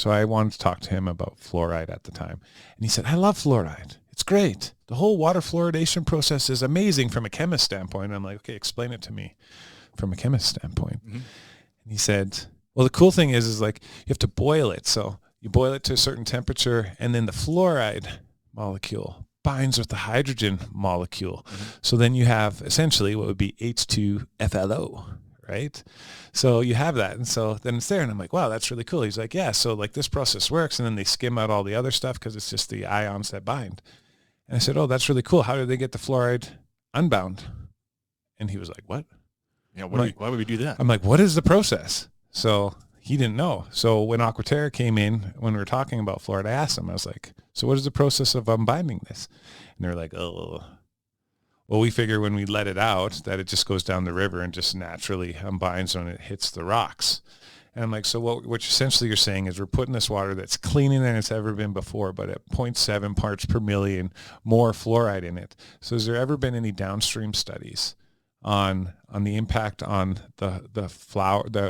So I wanted to talk to him about fluoride at the time. And he said, I love fluoride. It's great. The whole water fluoridation process is amazing from a chemist standpoint. And I'm like, okay, explain it to me from a chemist standpoint. Mm-hmm. And he said, well, the cool thing is like you have to boil it. So you boil it to a certain temperature, and then the fluoride molecule binds with the hydrogen molecule. Mm-hmm. So then you have essentially what would be H2FLO, right? So you have that. And so then it's there. And I'm like, wow, that's really cool. He's like, yeah, so like this process works. And then they skim out all the other stuff because it's just the ions that bind. And I said, oh, that's really cool. How did they get the fluoride unbound? And he was like, what? Yeah, why would we do that? I'm like, what is the process? So he didn't know. So when Aquaterra came in, when we were talking about fluoride, I asked him, I was like, so what is the process of unbinding this? And they're like, oh, well, we figure when we let it out that it just goes down the river and just naturally unbinds when it hits the rocks. And I'm like, so what essentially you're saying is we're putting this water that's cleaner than it's ever been before, but at 0.7 parts per million more fluoride in it. So has there ever been any downstream studies on the impact on the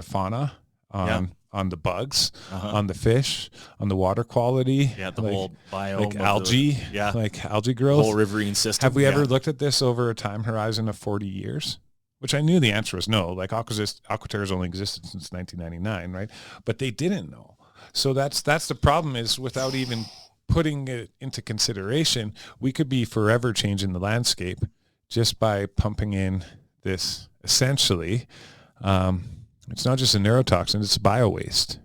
fauna, on the bugs, on the fish, on the water quality? Yeah, the whole biome, like algae, like algae growth, whole riverine system. Have we ever looked at this over a time horizon of 40 years? Which I knew the answer was no. Like Aquaterra's only existed since 1999, right? But they didn't know. So that's the problem, is without even putting it into consideration, we could be forever changing the landscape just by pumping in this, essentially, it's not just a neurotoxin, it's bio waste.